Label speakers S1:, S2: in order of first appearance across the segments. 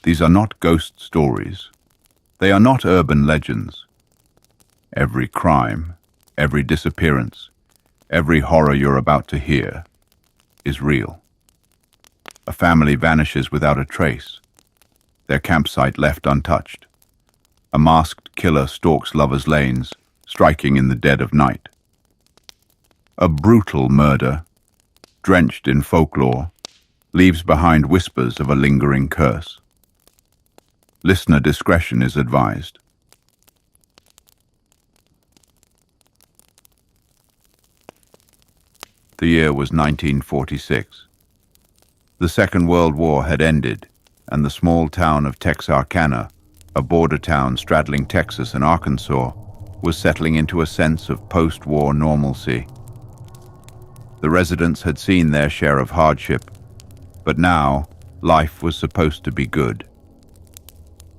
S1: These are not ghost stories. They are not urban legends. Every crime, every disappearance, every horror you're about to hear is real. A family vanishes without a trace, their campsite left untouched. A masked killer stalks lovers' lanes, striking in the dead of night. A brutal murder, drenched in folklore, leaves behind whispers of a lingering curse. Listener discretion is advised. The year was 1946. The Second World War had ended, and the small town of Texarkana, a border town straddling Texas and Arkansas, was settling into a sense of post-war normalcy. The residents had seen their share of hardship, but now life was supposed to be good.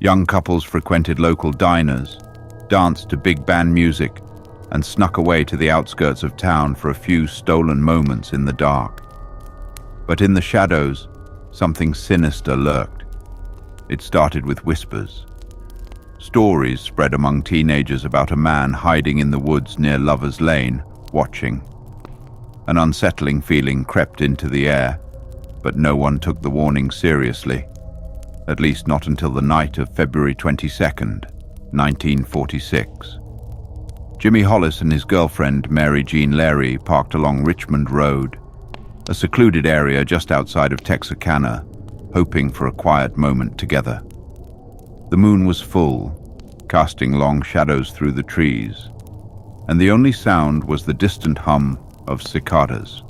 S1: Young couples frequented local diners, danced to big band music, and snuck away to the outskirts of town for a few stolen moments in the dark. But in the shadows, something sinister lurked. It started with whispers. Stories spread among teenagers about a man hiding in the woods near Lover's Lane, watching. An unsettling feeling crept into the air, but no one took the warning seriously, at least not until the night of February 22nd, 1946. Jimmy Hollis and his girlfriend, Mary Jean Larry, parked along Richmond Road, a secluded area just outside of Texarkana, hoping for a quiet moment together. The moon was full, casting long shadows through the trees, and the only sound was the distant hum of cicadas.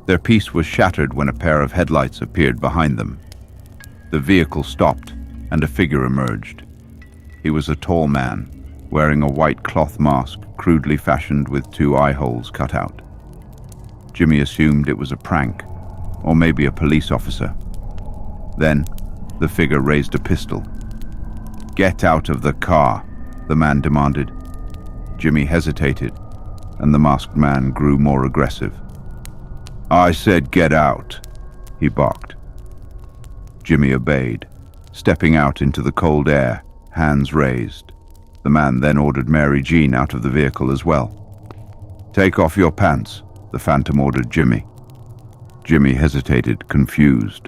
S1: Their peace was shattered when a pair of headlights appeared behind them. The vehicle stopped, and a figure emerged. He was a tall man, wearing a white cloth mask crudely fashioned with 2 eye holes cut out. Jimmy assumed it was a prank, or maybe a police officer. Then, the figure raised a pistol. "Get out of the car," the man demanded. Jimmy hesitated, and the masked man grew more aggressive. "I said get out," he barked. Jimmy obeyed, stepping out into the cold air, hands raised. The man then ordered Mary Jean out of the vehicle as well. "Take off your pants," the Phantom ordered Jimmy. Jimmy hesitated, confused.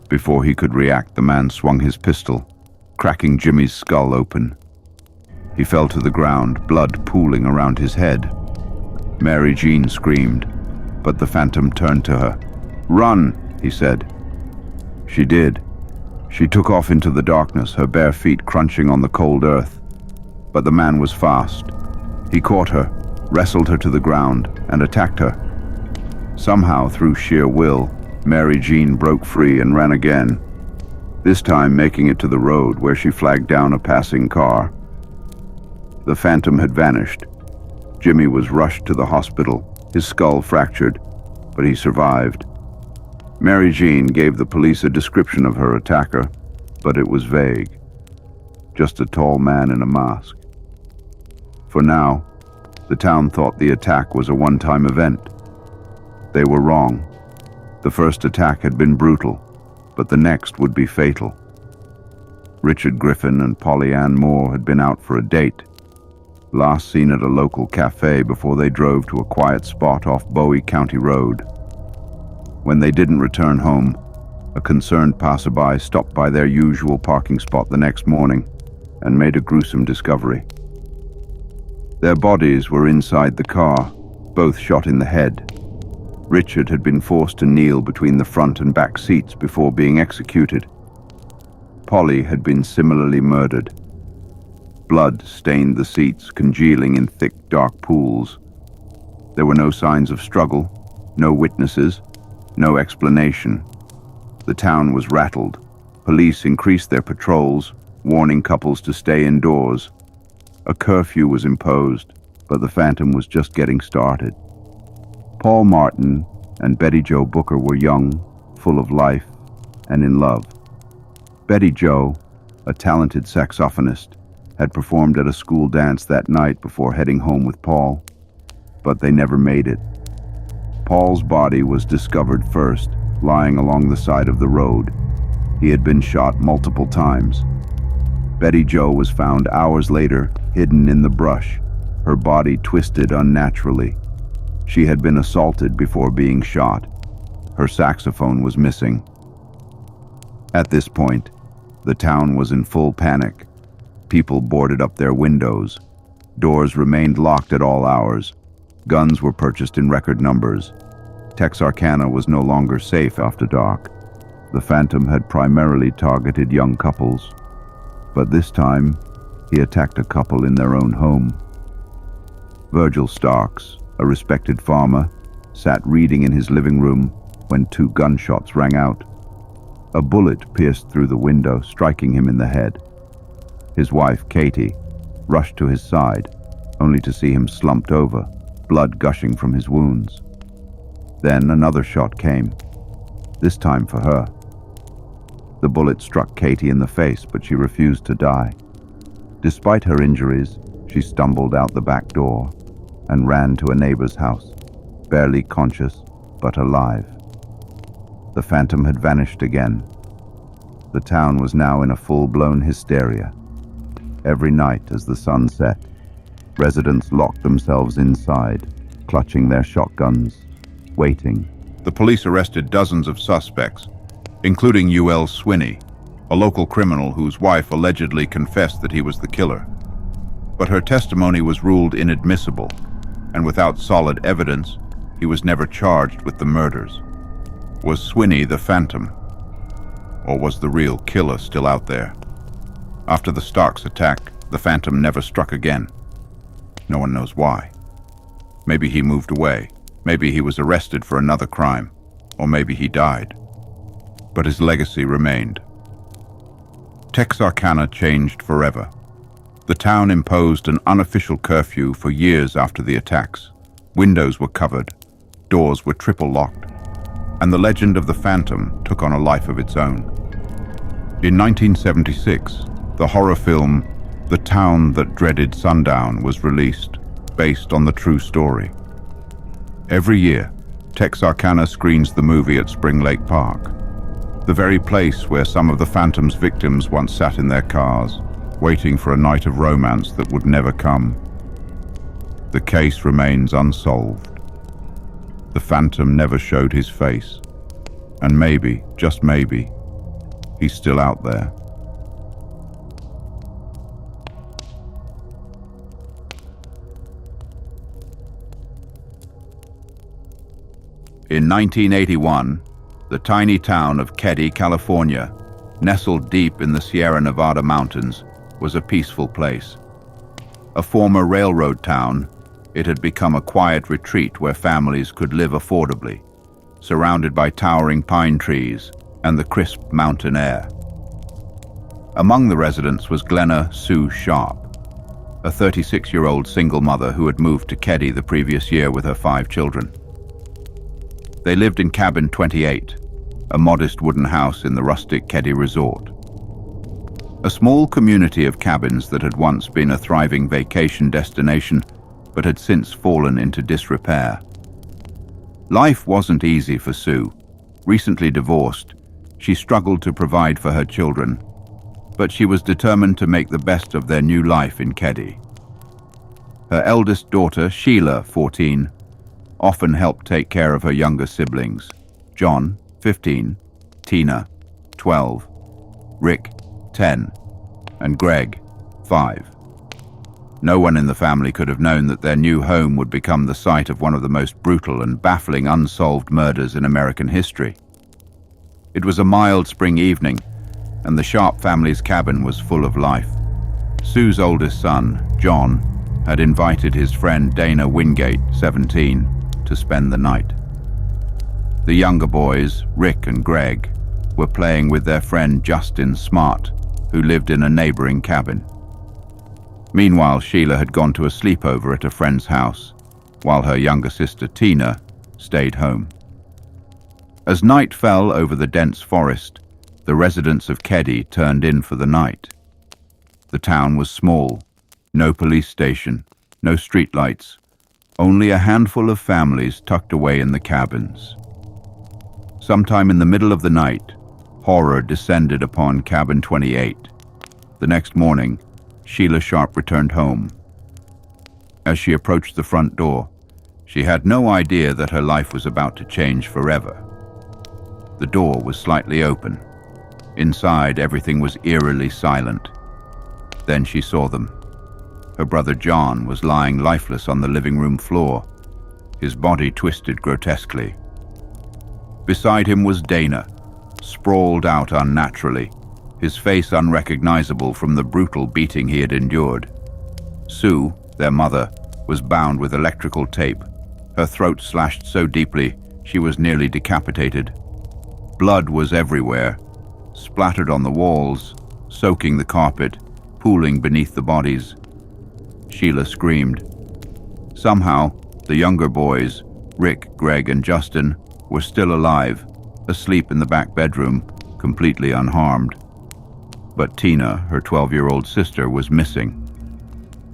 S1: Before he could react, the man swung his pistol, cracking Jimmy's skull open. He fell to the ground, blood pooling around his head. Mary Jean screamed, but the Phantom turned to her. "Run," he said. She did. She took off into the darkness, her bare feet crunching on the cold earth. But the man was fast. He caught her, wrestled her to the ground, and attacked her. Somehow, through sheer will, Mary Jean broke free and ran again, this time making it to the road where she flagged down a passing car. The Phantom had vanished. Jimmy was rushed to the hospital, his skull fractured, but he survived. Mary Jean gave the police a description of her attacker, but it was vague. Just a tall man in a mask. For now, the town thought the attack was a one-time event. They were wrong. The first attack had been brutal, but the next would be fatal. Richard Griffin and Polly Ann Moore had been out for a date, last seen at a local cafe before they drove to a quiet spot off Bowie County Road. When they didn't return home, a concerned passerby stopped by their usual parking spot the next morning and made a gruesome discovery. Their bodies were inside the car, both shot in the head. Richard had been forced to kneel between the front and back seats before being executed. Polly had been similarly murdered. Blood stained the seats, congealing in thick, dark pools. There were no signs of struggle, no witnesses, no explanation. The town was rattled. Police increased their patrols, warning couples to stay indoors. A curfew was imposed, but the Phantom was just getting started. Paul Martin and Betty Jo Booker were young, full of life, and in love. Betty Jo, a talented saxophonist, had performed at a school dance that night before heading home with Paul, but they never made it. Paul's body was discovered first, lying along the side of the road. He had been shot multiple times. Betty Jo was found hours later, hidden in the brush, her body twisted unnaturally. She had been assaulted before being shot. Her saxophone was missing. At this point, the town was in full panic. People boarded up their windows. Doors remained locked at all hours. Guns were purchased in record numbers. Texarkana was no longer safe after dark. The Phantom had primarily targeted young couples, but this time he attacked a couple in their own home. Virgil Starks, a respected farmer, sat reading in his living room when 2 gunshots rang out. A bullet pierced through the window, striking him in the head. His wife, Katie, rushed to his side, only to see him slumped over, blood gushing from his wounds. Then another shot came, this time for her. The bullet struck Katie in the face, but she refused to die. Despite her injuries, she stumbled out the back door and ran to a neighbor's house, barely conscious but alive. The Phantom had vanished again. The town was now in a full-blown hysteria. Every night as the sun set, residents locked themselves inside, clutching their shotguns, waiting. The police arrested dozens of suspects, including U.L. Swinney, a local criminal whose wife allegedly confessed that he was the killer. But her testimony was ruled inadmissible, and without solid evidence, he was never charged with the murders. Was Swinney the Phantom? Or was the real killer still out there? After the Starks attack, the Phantom never struck again. No one knows why. Maybe he moved away. Maybe he was arrested for another crime. Or maybe he died. But his legacy remained. Texarkana changed forever. The town imposed an unofficial curfew for years after the attacks. Windows were covered, doors were triple locked, and the legend of the Phantom took on a life of its own. In 1976, the horror film The Town That Dreaded Sundown was released, based on the true story. Every year, Texarkana screens the movie at Spring Lake Park, the very place where some of the Phantom's victims once sat in their cars, waiting for a night of romance that would never come. The case remains unsolved. The Phantom never showed his face, and maybe, just maybe, he's still out there. In 1981, the tiny town of Keddie, California, nestled deep in the Sierra Nevada mountains, was a peaceful place. A former railroad town, it had become a quiet retreat where families could live affordably, surrounded by towering pine trees and the crisp mountain air. Among the residents was Glenna Sue Sharp, a 36-year-old single mother who had moved to Keddie the previous year with her 5 children. They lived in Cabin 28, a modest wooden house in the rustic Keddie resort. A small community of cabins that had once been a thriving vacation destination, but had since fallen into disrepair. Life wasn't easy for Sue. Recently divorced, she struggled to provide for her children, but she was determined to make the best of their new life in Keddie. Her eldest daughter, Sheila, 14, often helped take care of her younger siblings, John, 15, Tina, 12, Rick, 10, and Greg, 5. No one in the family could have known that their new home would become the site of one of the most brutal and baffling unsolved murders in American history. It was a mild spring evening, and the Sharp family's cabin was full of life. Sue's oldest son, John, had invited his friend Dana Wingate, 17, to spend the night. The younger boys, Rick and Greg, were playing with their friend Justin Smart, who lived in a neighboring cabin. Meanwhile, Sheila had gone to a sleepover at a friend's house, while her younger sister Tina stayed home. As night fell over the dense forest, the residents of Keddie turned in for the night. The town was small, no police station, no streetlights, only a handful of families tucked away in the cabins. Sometime in the middle of the night, Horror descended upon Cabin 28. The next morning, Sheila Sharp returned home. As she approached the front door, she had no idea that her life was about to change forever. The door was slightly open. Inside, everything was eerily silent. Then she saw them. Her brother John was lying lifeless on the living room floor, his body twisted grotesquely. Beside him was Dana, sprawled out unnaturally, his face unrecognizable from the brutal beating he had endured. Sue, their mother, was bound with electrical tape, her throat slashed so deeply she was nearly decapitated. Blood was everywhere, splattered on the walls, soaking the carpet, pooling beneath the bodies. Sheila screamed. Somehow, the younger boys, Rick, Greg, and Justin, were still alive, asleep in the back bedroom, completely unharmed. But Tina, her 12-year-old sister, was missing.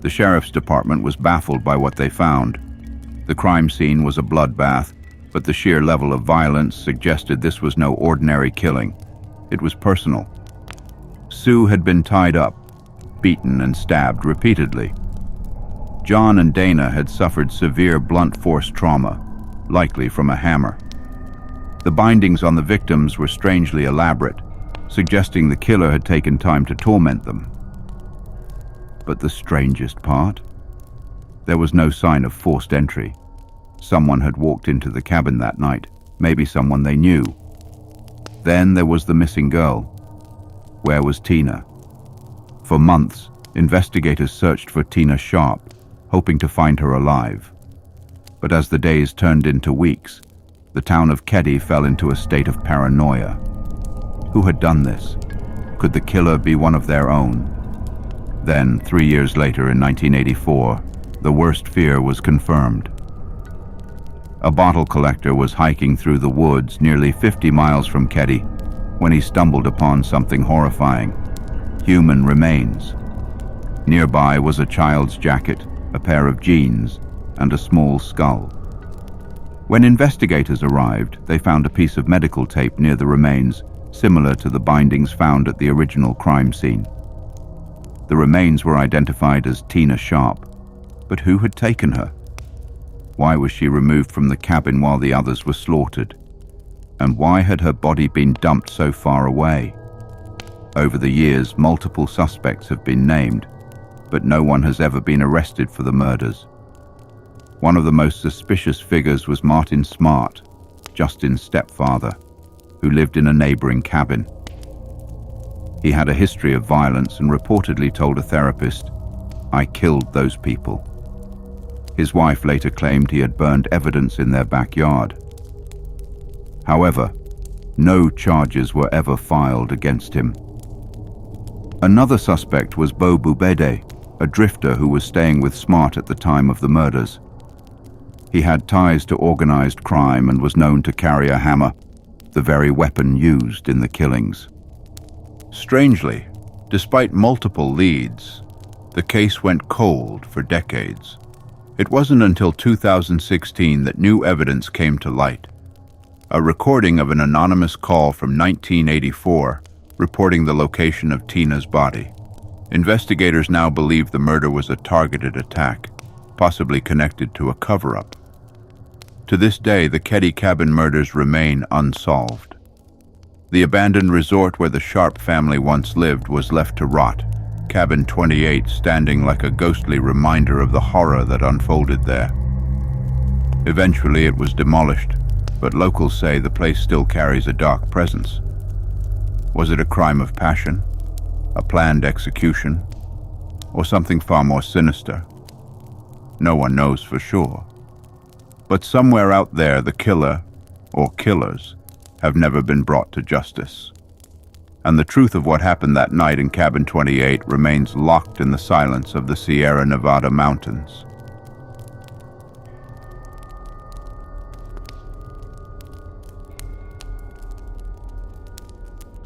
S1: The sheriff's department was baffled by what they found. The crime scene was a bloodbath, but the sheer level of violence suggested this was no ordinary killing. It was personal. Sue had been tied up, beaten and stabbed repeatedly. John and Dana had suffered severe blunt force trauma, likely from a hammer. The bindings on the victims were strangely elaborate, suggesting the killer had taken time to torment them. But the strangest part? There was no sign of forced entry. Someone had walked into the cabin that night, maybe someone they knew. Then there was the missing girl. Where was Tina? For months, investigators searched for Tina Sharp, hoping to find her alive. But as the days turned into weeks, the town of Keddie fell into a state of paranoia. Who had done this? Could the killer be one of their own? Then, 3 years later in 1984, the worst fear was confirmed. A bottle collector was hiking through the woods nearly 50 miles from Keddie when he stumbled upon something horrifying: human remains. Nearby was a child's jacket, a pair of jeans, and a small skull. When investigators arrived, they found a piece of medical tape near the remains, similar to the bindings found at the original crime scene. The remains were identified as Tina Sharp, but who had taken her? Why was she removed from the cabin while the others were slaughtered? And why had her body been dumped so far away? Over the years, multiple suspects have been named, but no one has ever been arrested for the murders. One of the most suspicious figures was Martin Smart, Justin's stepfather, who lived in a neighboring cabin. He had a history of violence and reportedly told a therapist, "I killed those people." His wife later claimed he had burned evidence in their backyard. However, no charges were ever filed against him. Another suspect was Bo Bubede, a drifter who was staying with Smart at the time of the murders. He had ties to organized crime and was known to carry a hammer, the very weapon used in the killings. Strangely, despite multiple leads, the case went cold for decades. It wasn't until 2016 that new evidence came to light. A recording of an anonymous call from 1984 reporting the location of Tina's body. Investigators now believe the murder was a targeted attack, possibly connected to a cover-up. To this day, the Keddie Cabin Murders remain unsolved. The abandoned resort where the Sharp family once lived was left to rot, Cabin 28 standing like a ghostly reminder of the horror that unfolded there. Eventually it was demolished, but locals say the place still carries a dark presence. Was it a crime of passion, a planned execution, or something far more sinister? No one knows for sure. But somewhere out there, the killer, or killers, have never been brought to justice. And the truth of what happened that night in Cabin 28 remains locked in the silence of the Sierra Nevada mountains.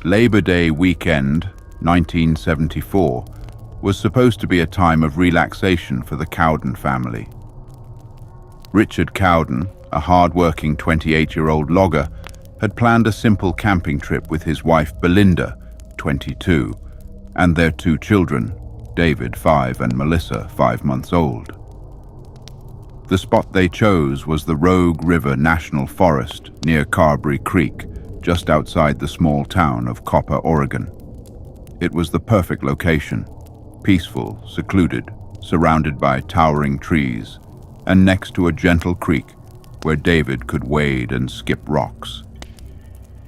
S1: Labor Day weekend, 1974, was supposed to be a time of relaxation for the Cowden family. Richard Cowden, a hard-working 28-year-old logger, had planned a simple camping trip with his wife Belinda, 22, and their two children, David, 5, and Melissa, 5 months old. The spot they chose was the Rogue River National Forest near Carberry Creek, just outside the small town of Copper, Oregon. It was the perfect location, peaceful, secluded, surrounded by towering trees, and next to a gentle creek where David could wade and skip rocks.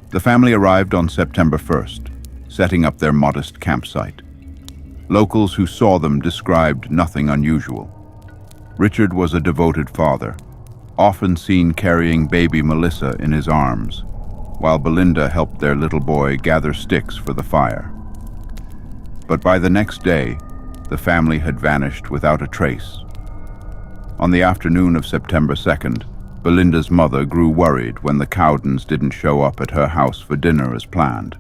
S1: The family arrived on September 1st, setting up their modest campsite. Locals who saw them described nothing unusual. Richard was a devoted father, often seen carrying baby Melissa in his arms, while Belinda helped their little boy gather sticks for the fire. But by the next day, the family had vanished without a trace. On the afternoon of September 2nd, Belinda's mother grew worried when the Cowdens didn't show up at her house for dinner as planned.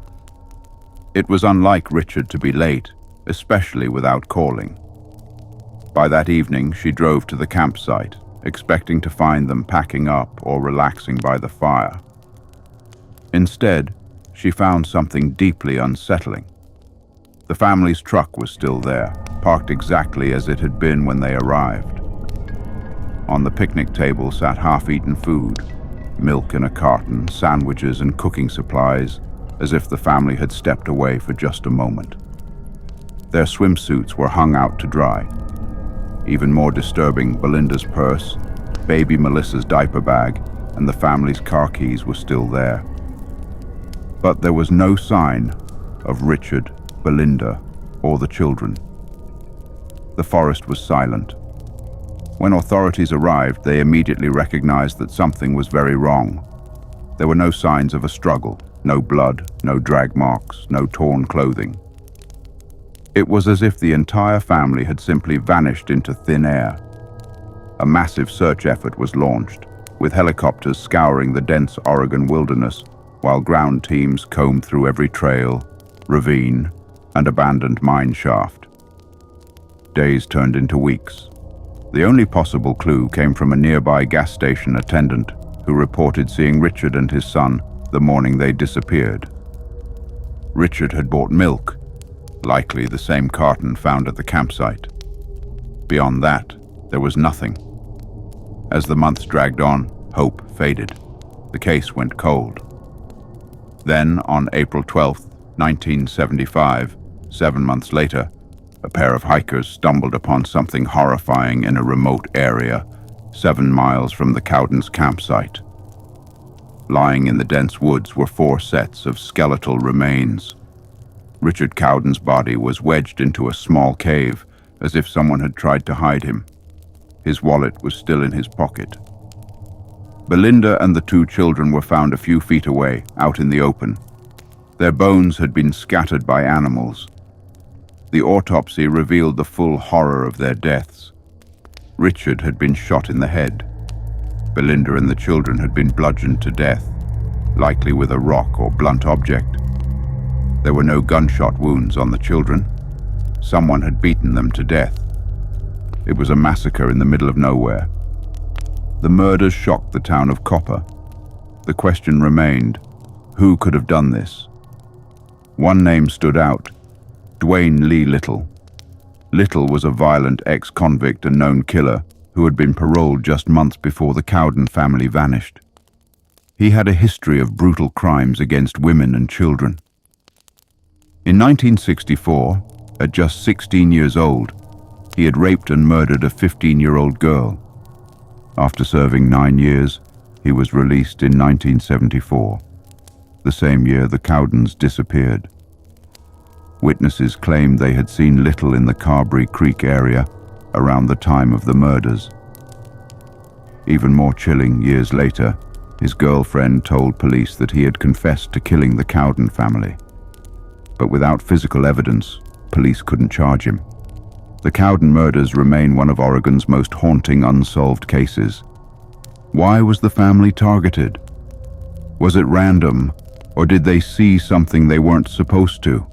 S1: It was unlike Richard to be late, especially without calling. By that evening, she drove to the campsite, expecting to find them packing up or relaxing by the fire. Instead, she found something deeply unsettling. The family's truck was still there, parked exactly as it had been when they arrived. On the picnic table sat half-eaten food, milk in a carton, sandwiches and cooking supplies, as if the family had stepped away for just a moment. Their swimsuits were hung out to dry. Even more disturbing, Belinda's purse, baby Melissa's diaper bag, and the family's car keys were still there. But there was no sign of Richard, Belinda, or the children. The forest was silent. When authorities arrived, they immediately recognized that something was very wrong. There were no signs of a struggle, no blood, no drag marks, no torn clothing. It was as if the entire family had simply vanished into thin air. A massive search effort was launched, with helicopters scouring the dense Oregon wilderness, while ground teams combed through every trail, ravine, and abandoned mine shaft. Days turned into weeks. The only possible clue came from a nearby gas station attendant who reported seeing Richard and his son the morning they disappeared. Richard had bought milk, likely the same carton found at the campsite. Beyond that, there was nothing. As the months dragged on, hope faded. The case went cold. Then, on April 12, 1975, 7 months later, a pair of hikers stumbled upon something horrifying in a remote area, 7 miles from the Cowdens' campsite. Lying in the dense woods were 4 sets of skeletal remains. Richard Cowden's body was wedged into a small cave, as if someone had tried to hide him. His wallet was still in his pocket. Belinda and the 2 children were found a few feet away, out in the open. Their bones had been scattered by animals. The autopsy revealed the full horror of their deaths. Richard had been shot in the head. Belinda and the children had been bludgeoned to death, likely with a rock or blunt object. There were no gunshot wounds on the children. Someone had beaten them to death. It was a massacre in the middle of nowhere. The murders shocked the town of Copper. The question remained, who could have done this? One name stood out, Dwayne Lee Little. Little was a violent ex-convict and known killer who had been paroled just months before the Cowden family vanished. He had a history of brutal crimes against women and children. In 1964, at just 16 years old, he had raped and murdered a 15-year-old girl. After serving 9 years, he was released in 1974. The same year, the Cowdens disappeared. Witnesses claimed they had seen Little in the Carberry Creek area around the time of the murders. Even more chilling, years later, his girlfriend told police that he had confessed to killing the Cowden family. But without physical evidence, police couldn't charge him. The Cowden murders remain one of Oregon's most haunting unsolved cases. Why was the family targeted? Was it random, or did they see something they weren't supposed to?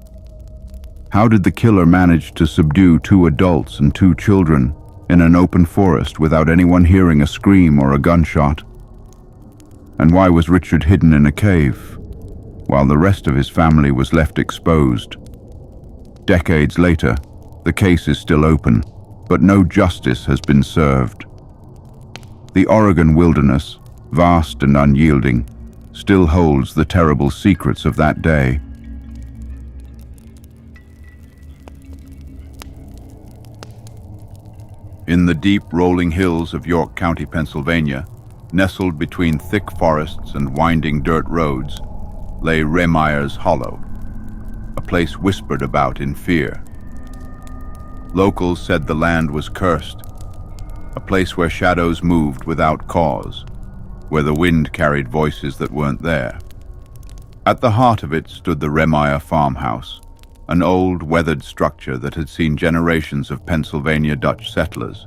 S1: How did the killer manage to subdue 2 adults and 2 children in an open forest without anyone hearing a scream or a gunshot? And why was Richard hidden in a cave, while the rest of his family was left exposed? Decades later, the case is still open, but no justice has been served. The Oregon wilderness, vast and unyielding, still holds the terrible secrets of that day. In the deep rolling hills of York County, Pennsylvania, nestled between thick forests and winding dirt roads, lay Remeyer's Hollow, a place whispered about in fear. Locals said the land was cursed, a place where shadows moved without cause, where the wind carried voices that weren't there. At the heart of it stood the Remeyer farmhouse, an old, weathered structure that had seen generations of Pennsylvania Dutch settlers.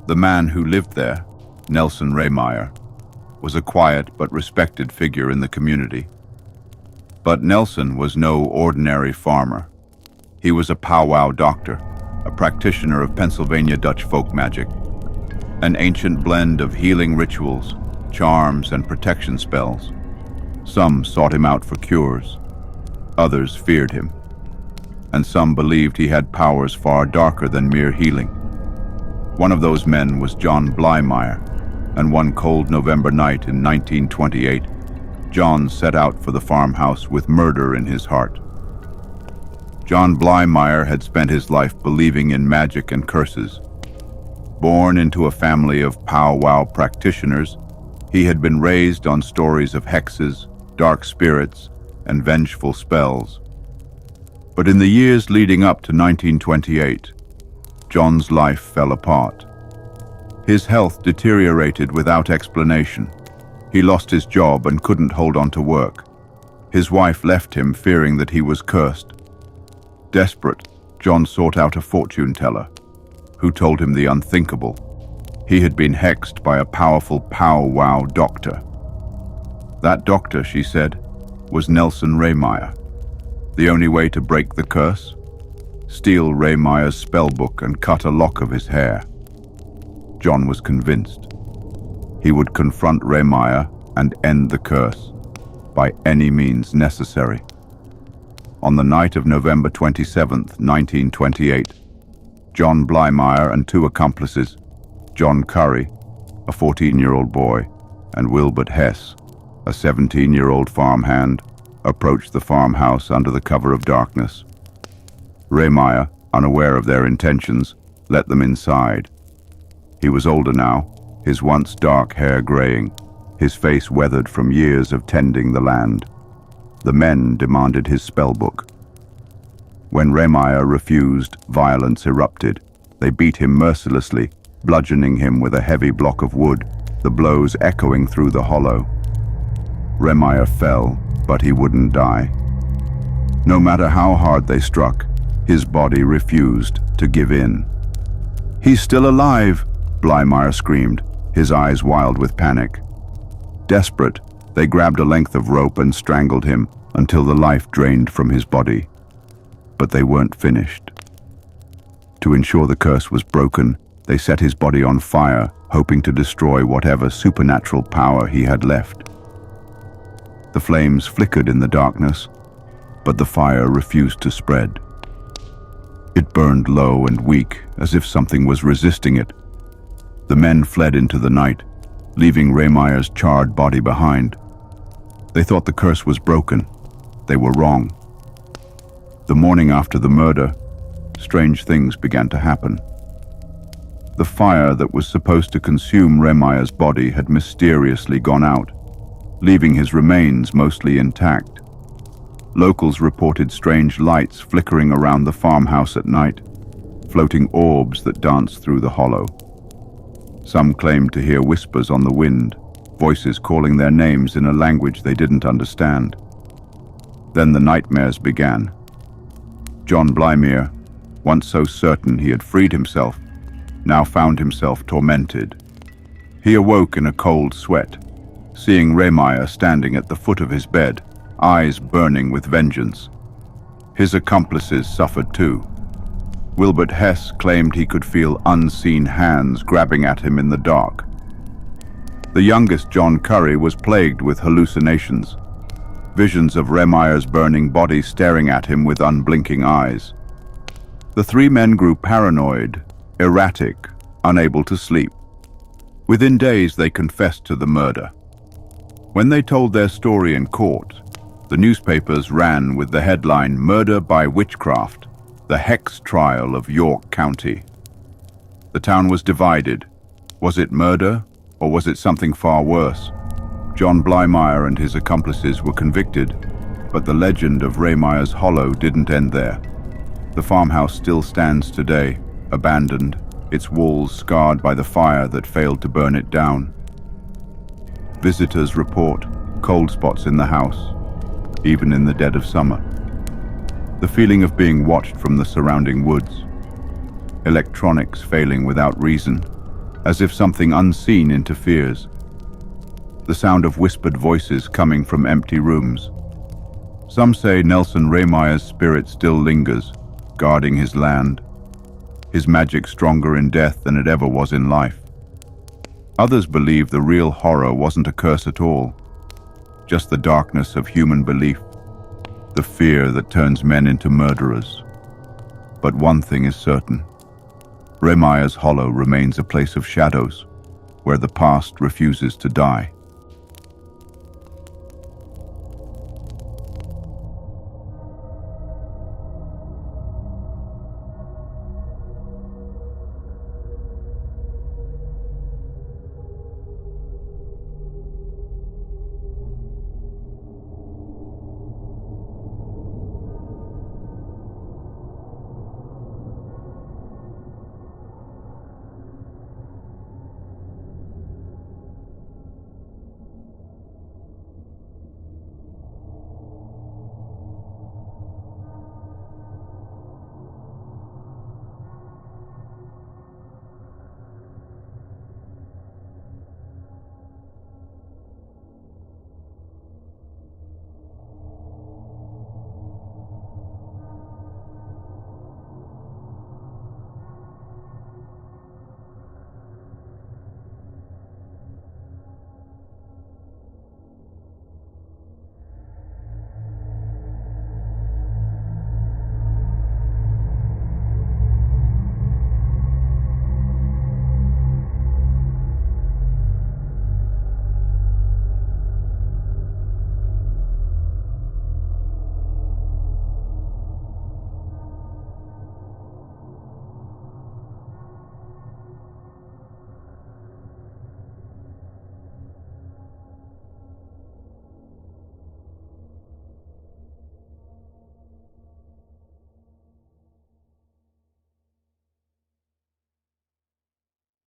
S1: The man who lived there, Nelson Remeyer, was a quiet but respected figure in the community. But Nelson was no ordinary farmer. He was a powwow doctor, a practitioner of Pennsylvania Dutch folk magic, an ancient blend of healing rituals, charms, and protection spells. Some sought him out for cures, others feared him, and some believed he had powers far darker than mere healing. One of those men was John Blymeyer, and one cold November night in 1928, John set out for the farmhouse with murder in his heart. John Blymeyer had spent his life believing in magic and curses. Born into a family of powwow practitioners, he had been raised on stories of hexes, dark spirits, and vengeful spells. But in the years leading up to 1928, John's life fell apart. His health deteriorated without explanation. He lost his job and couldn't hold on to work. His wife left him, fearing that he was cursed. Desperate, John sought out a fortune teller, who told him the unthinkable. He had been hexed by a powerful powwow doctor. That doctor, she said, was Nelson Remeyer. The only way to break the curse? Steal Remeyer's spellbook and cut a lock of his hair. John was convinced. He would confront Remeyer and end the curse by any means necessary. On the night of November 27, 1928, John Blymeyer and two accomplices, John Curry, a 14-year-old boy, and Wilbert Hess, a 17-year-old farmhand, approached the farmhouse under the cover of darkness. Remeyer, unaware of their intentions, let them inside. He was older now, his once dark hair graying, his face weathered from years of tending the land. The men demanded his spellbook. When Remeyer refused, violence erupted. They beat him mercilessly, bludgeoning him with a heavy block of wood, the blows echoing through the hollow. Remeyer fell, but he wouldn't die. No matter how hard they struck, his body refused to give in. "He's still alive!" Blymeyer screamed, his eyes wild with panic. Desperate, they grabbed a length of rope and strangled him until the life drained from his body. But they weren't finished. To ensure the curse was broken, they set his body on fire, hoping to destroy whatever supernatural power he had left. The flames flickered in the darkness, but the fire refused to spread. It burned low and weak, as if something was resisting it. The men fled into the night, leaving Remeyer's charred body behind. They thought the curse was broken. They were wrong. The morning after the murder, strange things began to happen. The fire that was supposed to consume Remeyer's body had mysteriously gone out, leaving his remains mostly intact. Locals reported strange lights flickering around the farmhouse at night, floating orbs that danced through the hollow. Some claimed to hear whispers on the wind, voices calling their names in a language they didn't understand. Then the nightmares began. John Blymeyer, once so certain he had freed himself, now found himself tormented. He awoke in a cold sweat, seeing Remeyer standing at the foot of his bed, eyes burning with vengeance. His accomplices suffered too. Wilbert Hess claimed he could feel unseen hands grabbing at him in the dark. The youngest, John Curry, was plagued with hallucinations, visions of Remeyer's burning body staring at him with unblinking eyes. The three men grew paranoid, erratic, unable to sleep. Within days, they confessed to the murder. When they told their story in court, the newspapers ran with the headline, "Murder by Witchcraft, the Hex Trial of York County." The town was divided. Was it murder, or was it something far worse? John Blymeyer and his accomplices were convicted, but the legend of Remeyer's Hollow didn't end there. The farmhouse still stands today, abandoned, its walls scarred by the fire that failed to burn it down. Visitors report cold spots in the house, even in the dead of summer. The feeling of being watched from the surrounding woods. Electronics failing without reason, as if something unseen interferes. The sound of whispered voices coming from empty rooms. Some say Nelson Remeyer's spirit still lingers, guarding his land, his magic stronger in death than it ever was in life. Others believe the real horror wasn't a curse at all, just the darkness of human belief, the fear that turns men into murderers. But one thing is certain. Remeyer's Hollow remains a place of shadows, where the past refuses to die.